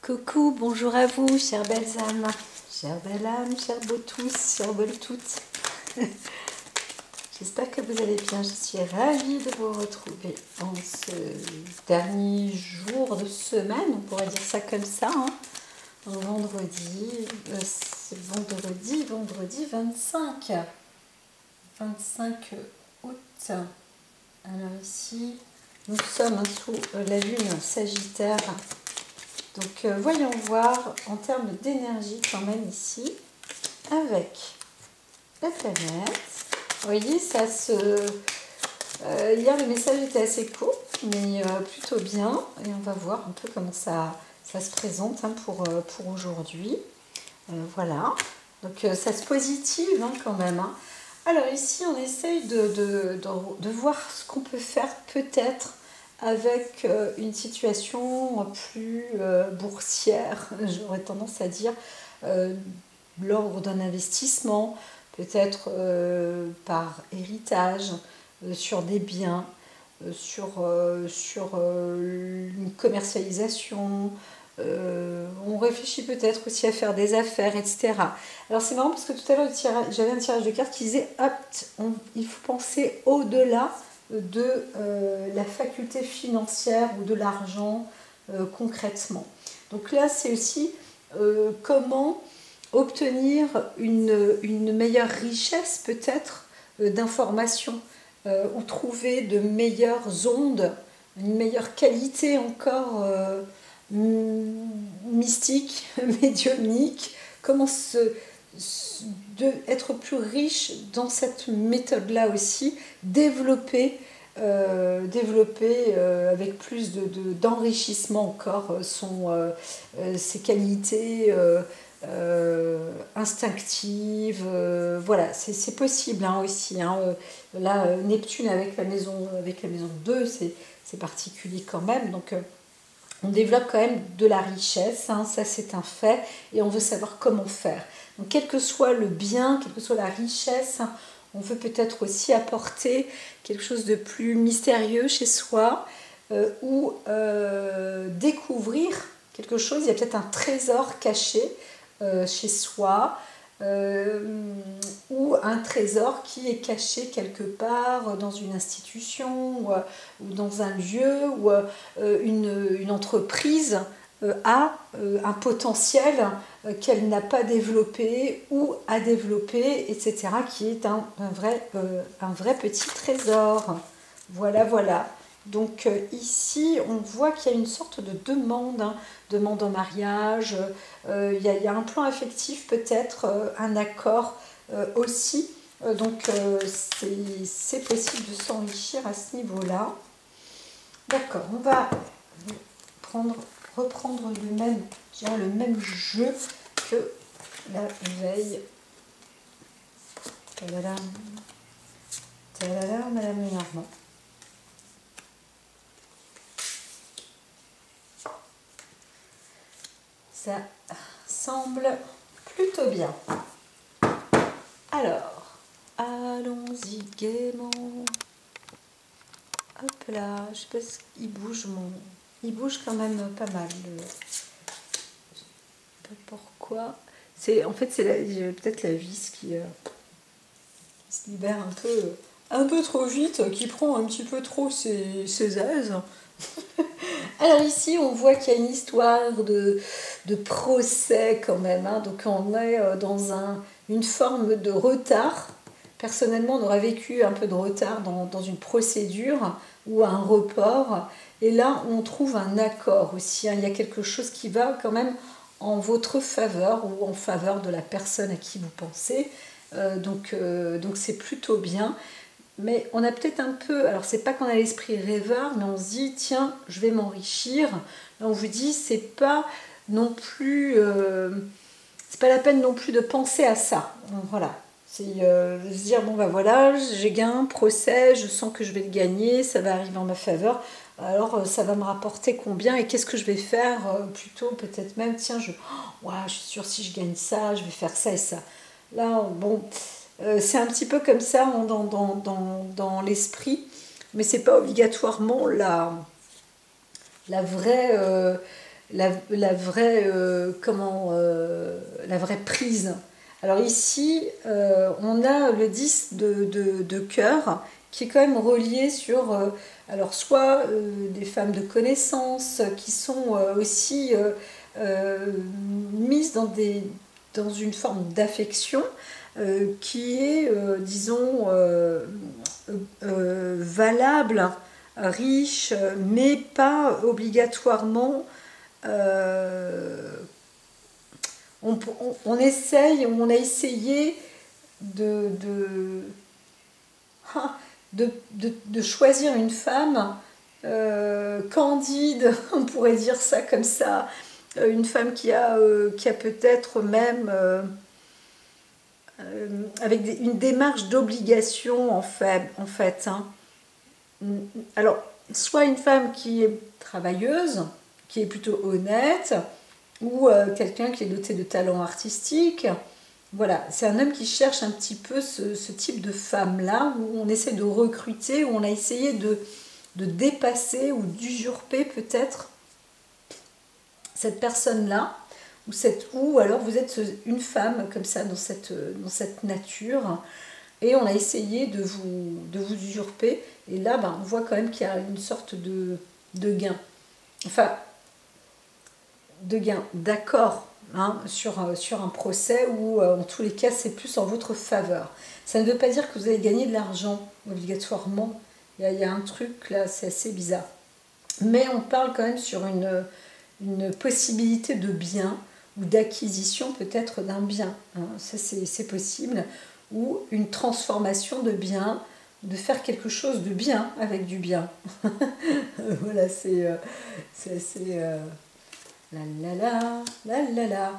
Coucou, bonjour à vous, chères belles âmes, chères belles âmes, chers beaux tous, chères belles toutes. J'espère que vous allez bien. Je suis ravie de vous retrouver en ce dernier jour de semaine, on pourrait dire ça comme ça, hein. Vendredi, c'est vendredi 25 août. Alors ici, nous sommes sous la lune Sagittaire. Donc voyons voir en termes d'énergie quand même ici, avec la planète. Vous voyez, ça se... hier le message était assez court, mais plutôt bien. Et on va voir un peu comment ça se présente hein, pour aujourd'hui. Voilà, donc ça se positive hein, quand même. Hein. Alors ici, on essaye de voir ce qu'on peut faire peut-être avec une situation plus boursière, j'aurais tendance à dire, l'ordre d'un investissement, peut-être par héritage, sur des biens, sur une commercialisation. On réfléchit peut-être aussi à faire des affaires, etc. Alors c'est marrant parce que tout à l'heure j'avais un tirage de cartes qui disait il faut penser au-delà de la faculté financière ou de l'argent concrètement. Donc là c'est aussi comment obtenir une meilleure richesse peut-être d'informations ou trouver de meilleures ondes, une meilleure qualité encore mystique, médiumnique, comment être plus riche dans cette méthode-là aussi, développer avec plus d'enrichissement encore ses qualités instinctives. Voilà, c'est possible hein, aussi. Hein. Là, Neptune avec la maison 2, c'est particulier quand même. Donc, on développe quand même de la richesse, hein, ça c'est un fait, et on veut savoir comment faire. Donc quel que soit le bien, quelle que soit la richesse, hein, on veut peut-être aussi apporter quelque chose de plus mystérieux chez soi, ou découvrir quelque chose, il y a peut-être un trésor caché chez soi, ou un trésor qui est caché quelque part dans une institution ou dans un lieu où une entreprise a un potentiel qu'elle n'a pas développé ou a développé, etc., qui est un vrai petit trésor. Voilà, voilà. Donc ici, on voit qu'il y a une sorte de demande, hein, demande en mariage, il y a un plan affectif peut-être, un accord aussi, donc c'est possible de s'enrichir à ce niveau-là. D'accord, on va reprendre le même jeu que la veille. Tadadam, tadadam, Madame Lenormand. Ça semble plutôt bien. Alors, allons-y gaiement. Hop là, je sais pas s'il bouge il bouge quand même pas mal. Je sais pas pourquoi. En fait, c'est peut-être la vis qui se libère un peu trop vite, qui prend un petit peu trop ses aises. Alors ici, on voit qu'il y a une histoire de procès quand même. Hein. Donc on est dans une forme de retard. Personnellement, on aurait vécu un peu de retard dans une procédure ou un report. Et là, on trouve un accord aussi. Hein. Il y a quelque chose qui va quand même en votre faveur ou en faveur de la personne à qui vous pensez. Donc c'est plutôt bien. Mais on a peut-être un peu, alors c'est pas qu'on a l'esprit rêveur, mais on se dit tiens, je vais m'enrichir. Là on vous dit c'est pas non plus, c'est pas la peine non plus de penser à ça. Donc, voilà, c'est de se dire bon bah voilà, j'ai gagné un procès, je sens que je vais le gagner, ça va arriver en ma faveur. Alors ça va me rapporter combien et qu'est-ce que je vais faire plutôt peut-être même tiens je suis sûre si je gagne ça, je vais faire ça et ça. Là bon. C'est un petit peu comme ça hein, dans l'esprit, mais c'est pas obligatoirement la vraie la vraie, la vraie prise. Alors ici, on a le 10 de cœur qui est quand même relié sur, alors soit des femmes de connaissance qui sont aussi mises dans une forme d'affection qui est, disons, valable, riche, mais pas obligatoirement. On essaye, on a essayé de choisir une femme candide, on pourrait dire ça comme ça, une femme qui a peut-être même avec une démarche d'obligation en fait hein. Alors, soit une femme qui est travailleuse, qui est plutôt honnête, ou quelqu'un qui est doté de talent artistique. Voilà, c'est un homme qui cherche un petit peu ce type de femme-là, où on essaie de recruter, où on a essayé de dépasser ou d'usurper peut-être cette personne-là, ou alors vous êtes une femme comme ça dans cette nature, et on a essayé de vous usurper, et là ben, on voit quand même qu'il y a une sorte de gain. Enfin, de gain, d'accord, hein, sur un procès où en tous les cas c'est plus en votre faveur. Ça ne veut pas dire que vous allez gagner de l'argent obligatoirement, il y a un truc là, c'est assez bizarre. Mais on parle quand même sur une possibilité de bien ou d'acquisition peut-être d'un bien, hein, ça c'est possible, ou une transformation de bien, de faire quelque chose de bien avec du bien. Voilà, c'est assez... La la la, la la la.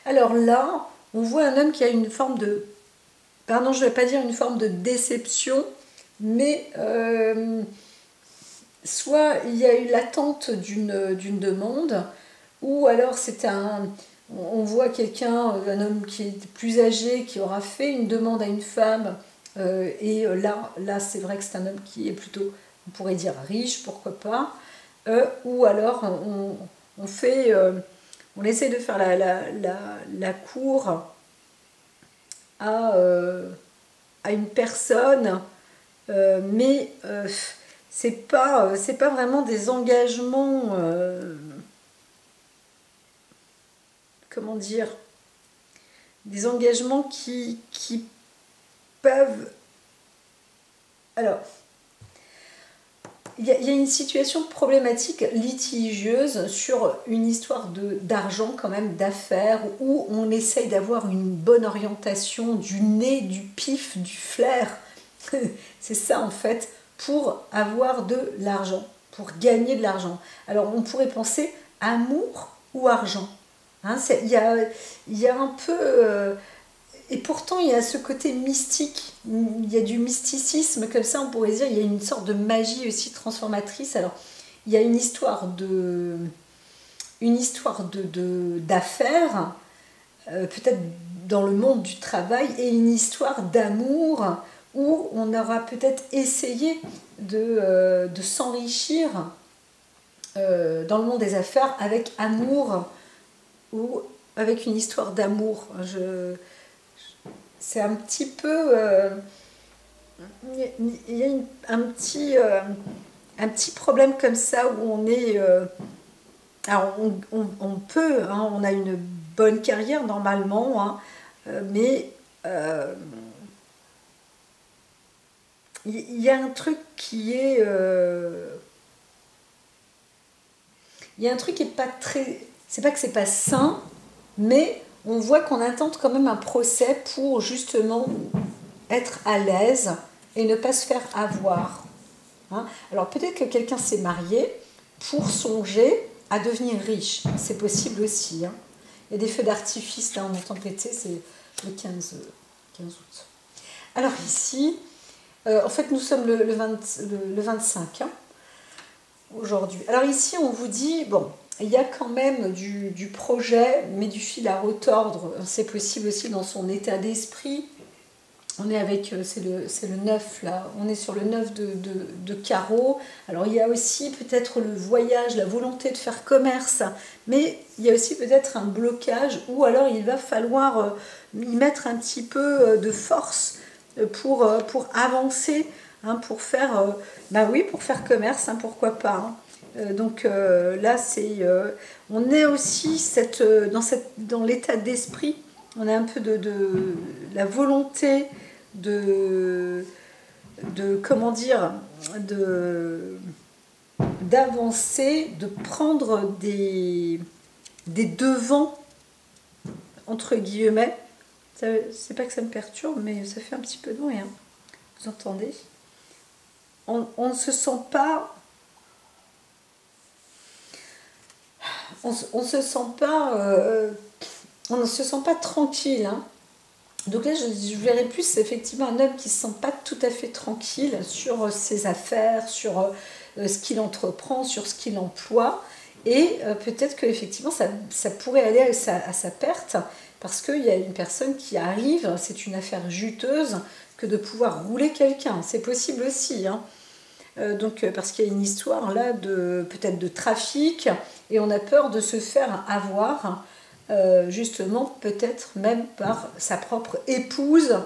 Alors là, on voit un homme qui a une forme de... Pardon, je ne vais pas dire une forme de déception, mais soit il y a eu l'attente d'une demande, ou alors c'est on voit quelqu'un, un homme qui est plus âgé, qui aura fait une demande à une femme, et là c'est vrai que c'est un homme qui est plutôt, on pourrait dire riche, pourquoi pas, ou alors on fait, on essaie de faire la cour à une personne, mais c'est pas vraiment des engagements, comment dire, des engagements qui peuvent... Alors, il y a une situation problématique, litigieuse, sur une histoire d'argent quand même, d'affaires, où on essaye d'avoir une bonne orientation du nez, du pif, du flair. C'est ça en fait, pour avoir de l'argent, pour gagner de l'argent. Alors on pourrait penser amour ou argent. Hein, il y a un peu... et pourtant, il y a ce côté mystique, il y a du mysticisme, comme ça on pourrait dire, il y a une sorte de magie aussi transformatrice. Alors, il y a une histoire d'affaires, peut-être dans le monde du travail, et une histoire d'amour, où on aura peut-être essayé de s'enrichir dans le monde des affaires avec amour, ou avec une histoire d'amour. C'est un petit peu... il y a un petit problème comme ça où on est... alors on peut, hein, on a une bonne carrière normalement, hein, mais il y a un truc qui est... il y a un truc qui est pas très... C'est pas que c'est pas sain, mais on voit qu'on intente quand même un procès pour justement être à l'aise et ne pas se faire avoir. Hein. Alors peut-être que quelqu'un s'est marié pour songer à devenir riche. C'est possible aussi. Hein. Il y a des feux d'artifice, là on entend péter, c'est le 15 août. Alors ici, en fait nous sommes le 25 hein, aujourd'hui. Alors ici on vous dit, bon, il y a quand même du projet, mais du fil à retordre. C'est possible aussi dans son état d'esprit. On est avec, c'est le 9 là, on est sur le 9 de carreau. Alors il y a aussi peut-être le voyage, la volonté de faire commerce, mais il y a aussi peut-être un blocage, ou alors il va falloir y mettre un petit peu de force pour avancer, hein, pour faire, bah oui, pour faire commerce, hein, pourquoi pas. Hein. Donc là, on est aussi dans l'état d'esprit, on a un peu de la volonté comment dire, d'avancer, de prendre des devants, entre guillemets. C'est pas que ça me perturbe, mais ça fait un petit peu de bruit, hein. Vous entendez? On ne se sent pas... On se sent pas... on ne se sent pas tranquille, hein. Donc là, je verrais plus effectivement un homme qui ne se sent pas tout à fait tranquille sur ses affaires, sur ce qu'il entreprend, sur ce qu'il emploie. Et peut-être qu'effectivement, ça pourrait aller à sa perte, parce qu'il y a une personne qui arrive, c'est une affaire juteuse, que de pouvoir rouler quelqu'un. C'est possible aussi, hein. Donc, parce qu'il y a une histoire là peut-être de trafic, et on a peur de se faire avoir. Justement peut-être même par sa propre épouse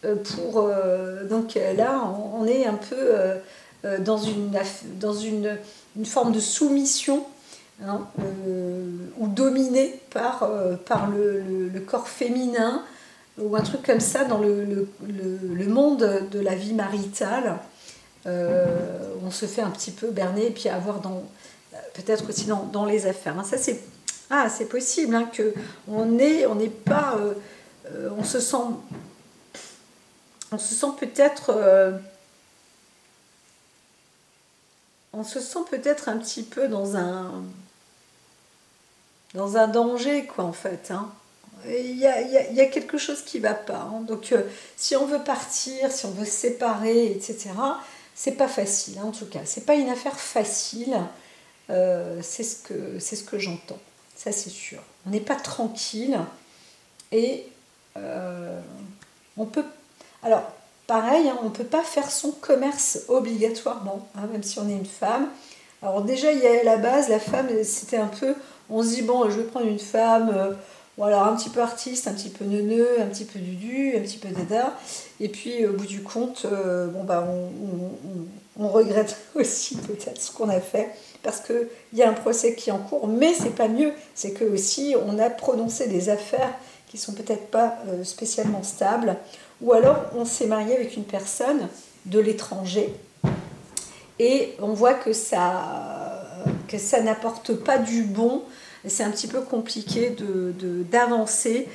donc là on est un peu dans une forme de soumission, hein, ou dominée par le corps féminin, ou un truc comme ça dans le monde de la vie maritale. On se fait un petit peu berner et puis avoir peut-être aussi dans les affaires, hein. Ça c'est possible, hein, que on n'est pas, on se sent peut-être, un petit peu dans un danger, quoi, en fait, hein. Il y a quelque chose qui ne va pas, hein. Donc si on veut partir, si on veut se séparer, etc., c'est pas facile, hein, en tout cas. C'est pas une affaire facile. C'est ce que j'entends. Ça, c'est sûr. On n'est pas tranquille, et on peut... Alors, pareil, hein, on ne peut pas faire son commerce obligatoirement, hein, même si on est une femme. Alors déjà, il y a à la base, la femme, c'était un peu... On se dit, bon, je vais prendre une femme, ou alors un petit peu artiste, un petit peu neuneux, un petit peu dudu, un petit peu dada. Et puis, au bout du compte, bon, bah, on regrette aussi peut-être ce qu'on a fait, parce qu'il y a un procès qui est en cours, mais c'est pas mieux, c'est que aussi on a prononcé des affaires qui sont peut-être pas spécialement stables, ou alors on s'est marié avec une personne de l'étranger, et on voit que ça n'apporte pas du bon, c'est un petit peu compliqué d'avancer,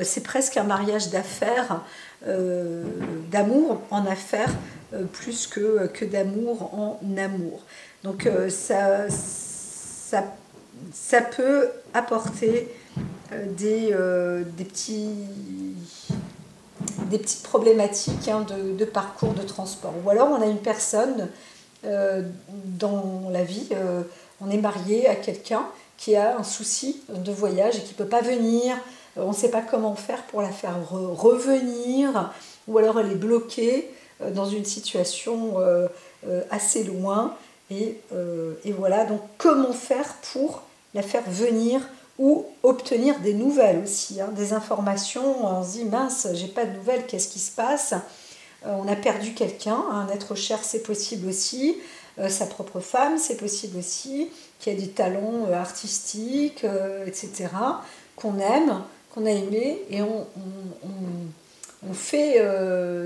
c'est presque un mariage d'affaires, d'amour en affaires, plus que d'amour en amour. Donc ça peut apporter des petites problématiques, hein, de parcours de transport. Ou alors on a une personne dans la vie, on est marié à quelqu'un qui a un souci de voyage et qui ne peut pas venir, on ne sait pas comment faire pour la faire revenir, ou alors elle est bloquée dans une situation assez loin, et voilà, donc comment faire pour la faire venir, ou obtenir des nouvelles aussi, hein, des informations. On se dit, mince, j'ai pas de nouvelles, qu'est-ce qui se passe? On a perdu quelqu'un, un être cher, c'est possible aussi, sa propre femme, c'est possible aussi, qui a des talents artistiques, etc., qu'on aime, qu'on a aimé, et on fait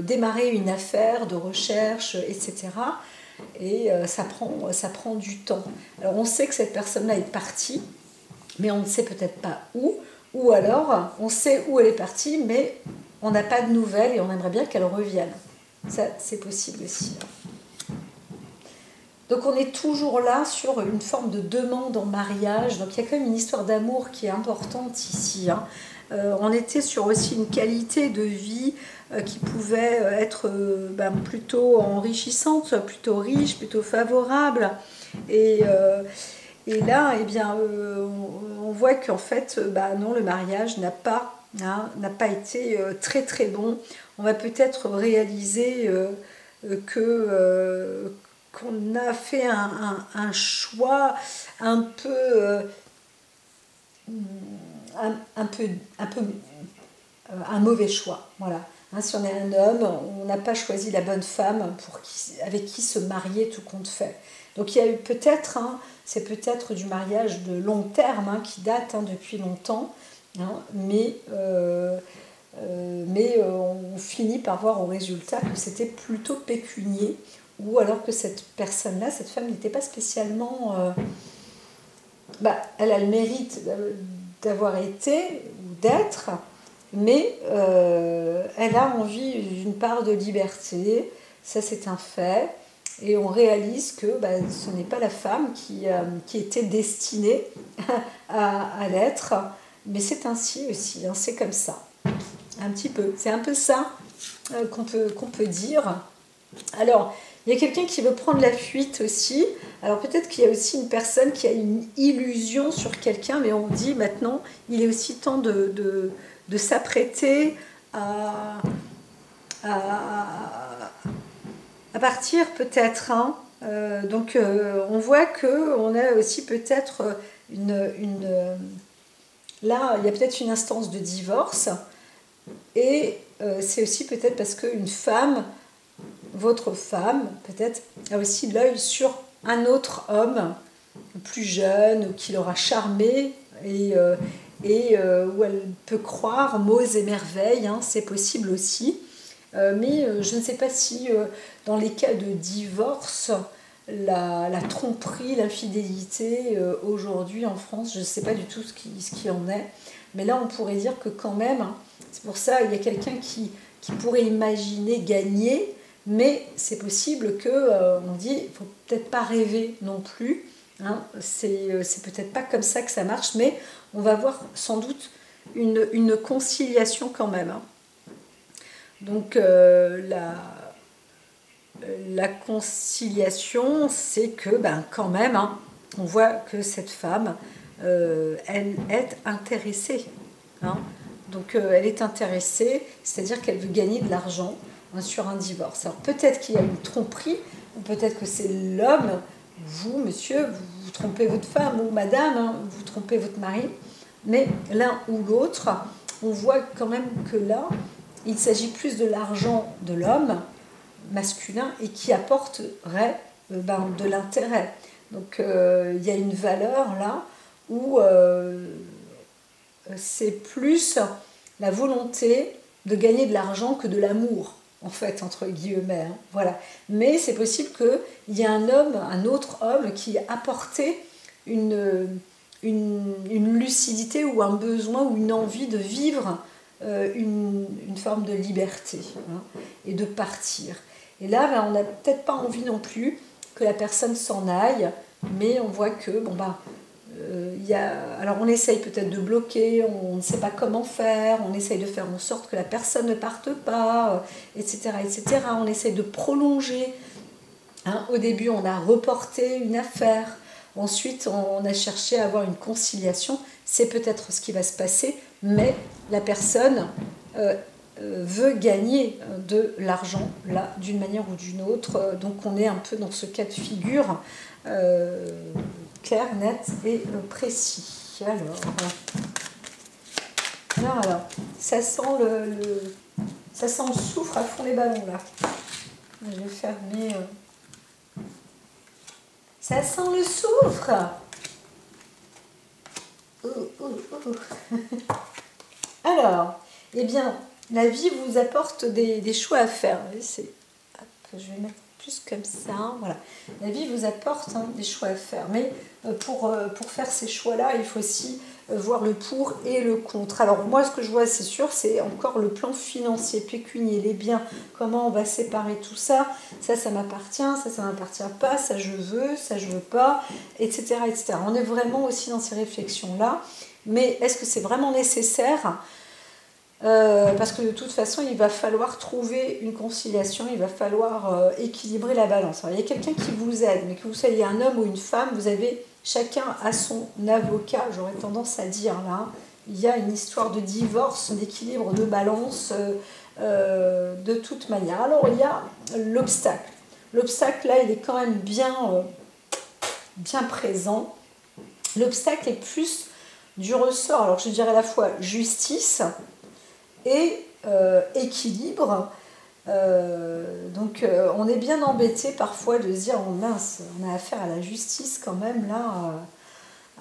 démarrer une affaire de recherche, etc., et ça prend du temps. Alors on sait que cette personne-là est partie, mais on ne sait peut-être pas où, ou alors on sait où elle est partie, mais on n'a pas de nouvelles et on aimerait bien qu'elle revienne. Ça, c'est possible aussi. Donc on est toujours là sur une forme de demande en mariage, donc il y a quand même une histoire d'amour qui est importante ici, hein. On était sur aussi une qualité de vie qui pouvait être plutôt enrichissante, plutôt riche, plutôt favorable. Et là, eh bien, on voit qu'en fait, non, le mariage n'a pas hein, n'a pas été très très bon. On va peut-être réaliser qu'on a fait un choix un peu un mauvais choix. Voilà. Hein, si on est un homme, on n'a pas choisi la bonne femme avec qui se marier tout compte fait. Donc il y a eu peut-être, hein, c'est peut-être du mariage de long terme hein, qui date hein, depuis longtemps, hein, mais on finit par voir au résultat que c'était plutôt pécunier, ou alors que cette personne-là, cette femme n'était pas spécialement... elle a le mérite d'avoir été ou d'être, mais elle a envie d'une part de liberté, ça c'est un fait, et on réalise que ce n'est pas la femme qui était destinée à l'être, mais c'est ainsi aussi, hein, c'est comme ça, un petit peu, c'est un peu ça qu'on peut dire. Alors, il y a quelqu'un qui veut prendre la fuite aussi. Alors peut-être qu'il y a aussi une personne qui a une illusion sur quelqu'un, mais on dit maintenant, il est aussi temps de s'apprêter à partir peut-être. Hein. Donc on voit qu'on a aussi peut-être là, il y a peut-être une instance de divorce. Et c'est aussi peut-être parce qu'une femme, votre femme, peut-être, a aussi l'œil sur un autre homme plus jeune, qui l'aura charmé et où elle peut croire mots et merveilles, hein, c'est possible aussi. Mais je ne sais pas si dans les cas de divorce, la tromperie, l'infidélité, aujourd'hui en France, je ne sais pas du tout ce qui en est. Mais là, on pourrait dire que quand même, hein, c'est pour ça qu'il y a quelqu'un qui pourrait imaginer gagner, mais c'est possible qu'on dit, il ne faut peut-être pas rêver non plus. Hein, c'est peut-être pas comme ça que ça marche, mais on va voir sans doute une conciliation quand même. Hein. Donc la conciliation, c'est que quand même, hein, on voit que cette femme, elle est intéressée. Hein. Donc elle est intéressée, c'est-à-dire qu'elle veut gagner de l'argent hein, sur un divorce. Alors peut-être qu'il y a une tromperie, ou peut-être que c'est l'homme, vous, monsieur, vous trompez votre femme, ou madame, hein, vous trompez votre mari, mais l'un ou l'autre, on voit quand même que là, il s'agit plus de l'argent de l'homme masculin et qui apporterait de l'intérêt. Donc il y a une valeur là où c'est plus la volonté de gagner de l'argent que de l'amour, en fait, entre guillemets. Hein, voilà. Mais c'est possible qu'il y ait un autre homme qui ait apporté une lucidité ou un besoin ou une envie de vivre une forme de liberté hein, et de partir. Et là, on n'a peut-être pas envie non plus que la personne s'en aille, mais on voit que, alors on essaye peut-être de bloquer, on ne sait pas comment faire, on essaye de faire en sorte que la personne ne parte pas, etc., etc. On essaye de prolonger. Hein. Au début, on a reporté une affaire. Ensuite, on a cherché à avoir une conciliation. C'est peut-être ce qui va se passer, mais la personne veut gagner de l'argent, là, d'une manière ou d'une autre. Donc, on est un peu dans ce cas de figure clair, net et précis. Alors, ça sent ça sent le soufre à fond les ballons, là. Je vais fermer... Ça sent le soufre. Alors, eh bien, la vie vous apporte des choix à faire. Je vais mettre plus comme ça. Voilà. La vie vous apporte des choix à faire. Mais pour faire ces choix-là, il faut aussi voir le pour et le contre. Alors moi, ce que je vois, c'est sûr, c'est encore le plan financier, pécunier, les biens, comment on va séparer tout ça. Ça m'appartient, ça m'appartient pas, ça je veux pas, etc., etc. On est vraiment aussi dans ces réflexions-là. Mais est-ce que c'est vraiment nécessaire ? Parce que de toute façon, il va falloir trouver une conciliation, il va falloir équilibrer la balance. Alors, il y a quelqu'un qui vous aide, mais que vous soyez un homme ou une femme, vous avez chacun à son avocat, j'aurais tendance à dire là. il y a une histoire de divorce, d'équilibre, de balance, de toute manière. Alors il y a l'obstacle. L'obstacle là, il est quand même bien présent. L'obstacle est plus du ressort, alors je dirais à la fois justice et équilibre. Donc on est bien embêté parfois de se dire oh mince, on a affaire à la justice quand même là.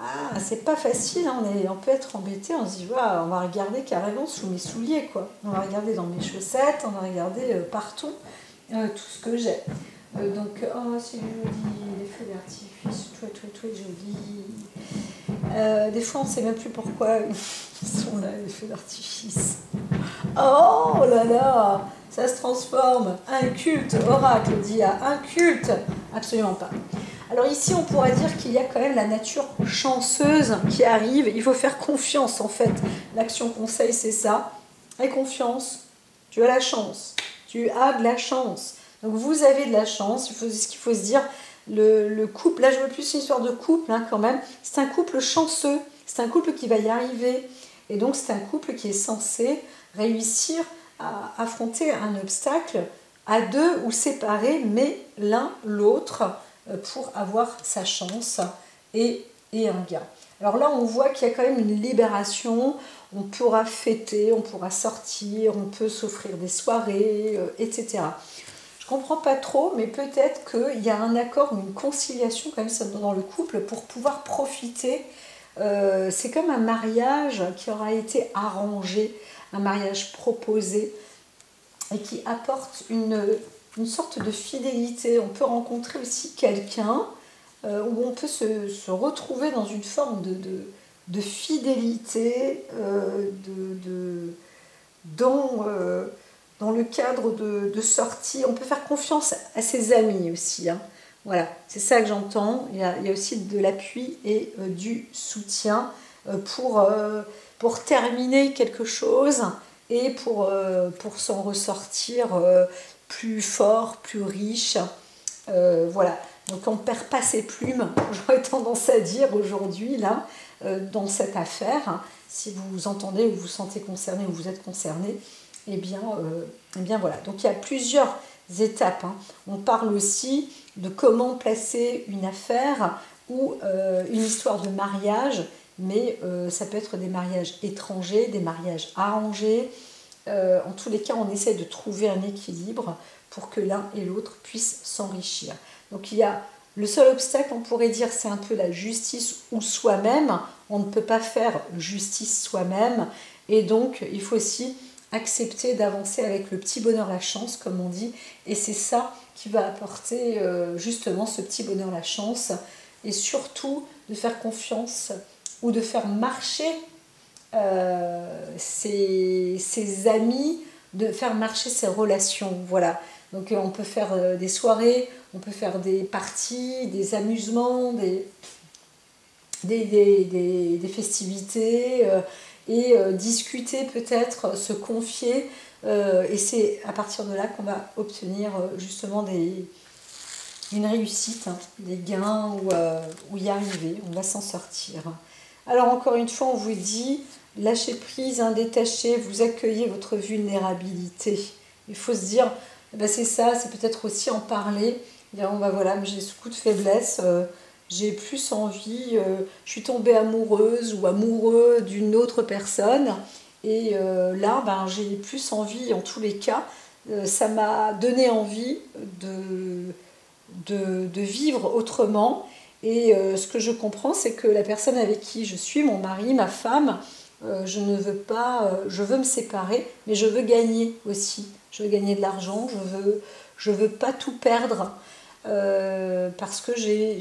Ah, c'est pas facile, hein, on peut être embêté, on se dit on va regarder carrément sous mes souliers, quoi. On va regarder dans mes chaussettes, on va regarder partout tout ce que j'ai. Donc, oh, c'est joli, les feux d'artifice, tout joli. Des fois, on ne sait même plus pourquoi ils sont là, les feux d'artifice. Oh là là, ça se transforme. Un culte, oracle dit à un culte. Absolument pas. Alors ici, on pourrait dire qu'il y a quand même la nature chanceuse qui arrive. Il faut faire confiance, en fait. L'action conseil, c'est ça. Aie confiance. Tu as la chance. Tu as de la chance. Donc vous avez de la chance. Ce qu'il faut se dire, le couple, là je veux plus une histoire de couple hein, quand même. C'est un couple chanceux. C'est un couple qui va y arriver. Et donc c'est un couple qui est censé réussir à affronter un obstacle à deux ou séparés, mais l'un l'autre pour avoir sa chance et un gain. Alors là, on voit qu'il y a quand même une libération, on pourra fêter, on pourra sortir, on peut s'offrir des soirées, etc. Je ne comprends pas trop, mais peut-être qu'il y a un accord ou une conciliation quand même dans le couple pour pouvoir profiter. C'est comme un mariage qui aura été arrangé, un mariage proposé et qui apporte une sorte de fidélité. On peut rencontrer aussi quelqu'un où on peut se retrouver dans une forme de fidélité, dans le cadre de sortie. On peut faire confiance à ses amis aussi. Hein. Voilà, c'est ça que j'entends. Il y a aussi de l'appui et du soutien pour terminer quelque chose et pour s'en ressortir plus fort, plus riche. Voilà, donc on ne perd pas ses plumes, j'aurais tendance à dire aujourd'hui, là, dans cette affaire. Hein. Si vous entendez ou vous sentez concerné ou vous êtes concerné, eh bien voilà. Donc il y a plusieurs étapes. Hein. On parle aussi de comment placer une affaire ou une histoire de mariage, mais ça peut être des mariages étrangers, des mariages arrangés. En tous les cas, on essaie de trouver un équilibre pour que l'un et l'autre puissent s'enrichir. Donc il y a le seul obstacle, on pourrait dire, c'est un peu la justice ou soi-même. On ne peut pas faire justice soi-même. Et donc, il faut aussi accepter d'avancer avec le petit bonheur, la chance, comme on dit. Et c'est ça qui va apporter justement ce petit bonheur, la chance. Et surtout, de faire confiance ou de faire marcher ses amis, de faire marcher ses relations. Voilà. Donc on peut faire des soirées, on peut faire des parties, des amusements, des festivités et discuter peut-être, se confier. Et c'est à partir de là qu'on va obtenir justement une réussite, hein, des gains ou y arriver. On va s'en sortir. Alors encore une fois, on vous dit, lâchez prise, hein, détachez, vous accueillez votre vulnérabilité. Il faut se dire, ben c'est ça, c'est peut-être aussi en parler. Dire, ben voilà, j'ai ce coup de faiblesse, j'ai plus envie, je suis tombée amoureuse ou amoureux d'une autre personne. Et là, ben, j'ai plus envie, en tous les cas, ça m'a donné envie de vivre autrement. Et ce que je comprends, c'est que la personne avec qui je suis, mon mari, ma femme, je ne veux pas, je veux me séparer, mais je veux gagner aussi. Je veux gagner de l'argent, je veux pas tout perdre parce que j'ai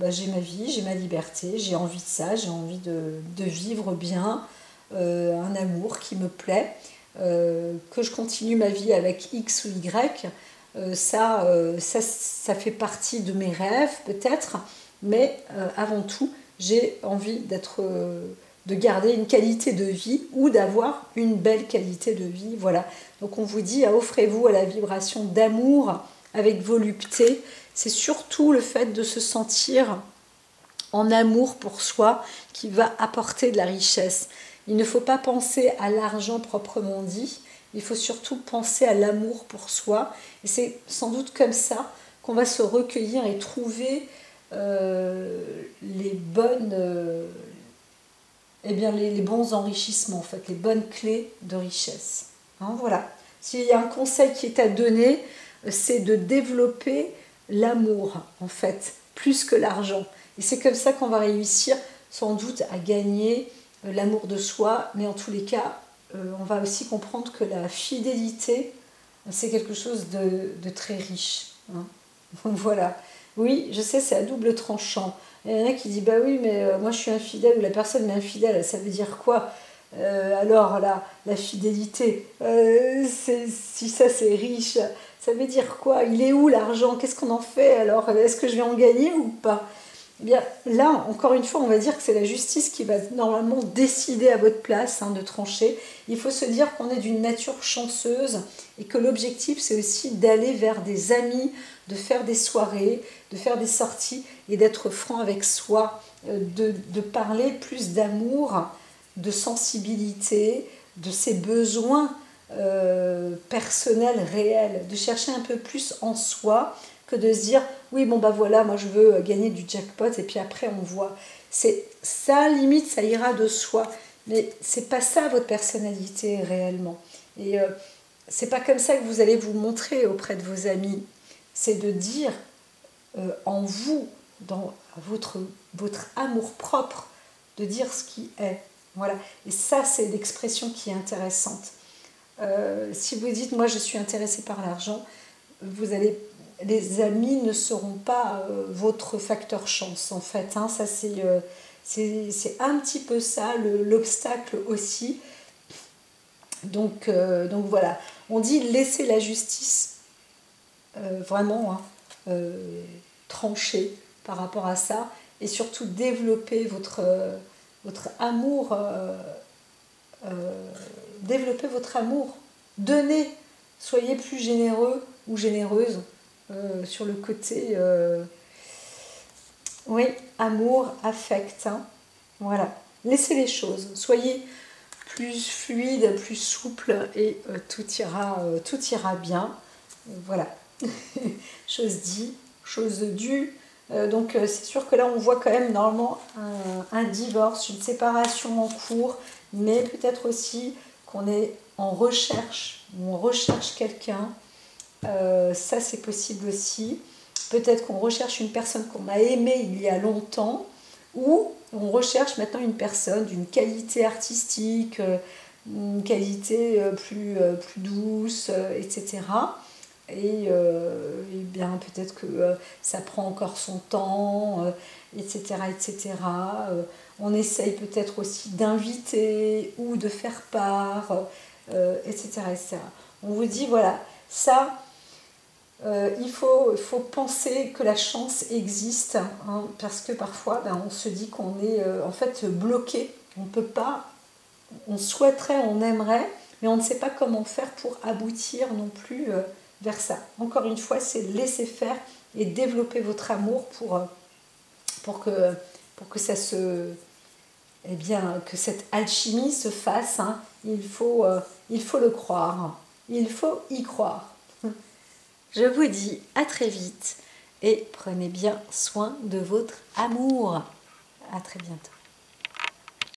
ma vie, j'ai ma liberté, j'ai envie de ça, j'ai envie de vivre bien, un amour qui me plaît, que je continue ma vie avec X ou Y. Ça fait partie de mes rêves peut-être, mais avant tout, j'ai envie de garder une qualité de vie ou d'avoir une belle qualité de vie. Voilà. Donc on vous dit, offrez-vous à la vibration d'amour avec volupté. C'est surtout le fait de se sentir en amour pour soi qui va apporter de la richesse. il ne faut pas penser à l'argent proprement dit, il faut surtout penser à l'amour pour soi. Et c'est sans doute comme ça qu'on va se recueillir et trouver les bonnes, les bons enrichissements, en fait, les bonnes clés de richesse. Hein, voilà. S'il y a un conseil qui est à donner, c'est de développer l'amour, en fait, plus que l'argent. Et c'est comme ça qu'on va réussir, sans doute, à gagner l'amour de soi, mais en tous les cas, on va aussi comprendre que la fidélité, c'est quelque chose de très riche. Hein. Voilà. Oui, je sais, c'est à double tranchant. Il y en a qui disent, bah oui, mais moi je suis infidèle, ou la personne m'est infidèle, ça veut dire quoi? Alors la fidélité, si ça c'est riche, ça veut dire quoi? Il est où l'argent? Qu'est-ce qu'on en fait? Alors, est-ce que je vais en gagner ou pas? Eh bien, là, encore une fois, on va dire que c'est la justice qui va normalement décider à votre place de trancher. Il faut se dire qu'on est d'une nature chanceuse et que l'objectif, c'est aussi d'aller vers des amis, de faire des soirées, de faire des sorties et d'être franc avec soi, de parler plus d'amour, de sensibilité, de ses besoins personnels réels, de chercher un peu plus en soi que de se dire oui bon bah voilà moi je veux gagner du jackpot et puis après on voit. C'est ça, limite ça ira de soi, mais c'est pas ça votre personnalité réellement. Et c'est pas comme ça que vous allez vous montrer auprès de vos amis. C'est de dire en vous, dans votre amour propre, de dire ce qui est. Voilà. Et ça c'est l'expression qui est intéressante. Si vous dites moi je suis intéressé par l'argent, les amis ne seront pas votre facteur chance en fait. Hein. Ça c'est un petit peu ça l'obstacle aussi. Donc voilà, on dit laisser la justice vraiment trancher par rapport à ça et surtout développer votre amour. Développez votre amour, donnez, soyez plus généreux ou généreuse sur le côté oui, amour, affect, hein. Voilà, laissez les choses, soyez plus fluide, plus souple et tout ira bien. Voilà, chose dit, chose due. Donc c'est sûr que là on voit quand même normalement un divorce, une séparation en cours, mais peut-être aussi qu'on est en recherche, ou on recherche quelqu'un, ça c'est possible aussi. Peut-être qu'on recherche une personne qu'on a aimée il y a longtemps, ou on recherche maintenant une personne d'une qualité artistique, une qualité plus douce, etc. Et bien peut-être que ça prend encore son temps, etc. etc. On essaye peut-être aussi d'inviter ou de faire part, etc., etc. On vous dit, voilà, ça, il faut penser que la chance existe, hein, parce que parfois, on se dit qu'on est en fait bloqué. On ne peut pas, on souhaiterait, on aimerait, mais on ne sait pas comment faire pour aboutir non plus vers ça. Encore une fois, c'est laisser faire et développer votre amour pour que ça se... Eh bien, que cette alchimie se fasse, hein. Il faut le croire. Il faut y croire. Je vous dis à très vite et prenez bien soin de votre amour. À très bientôt.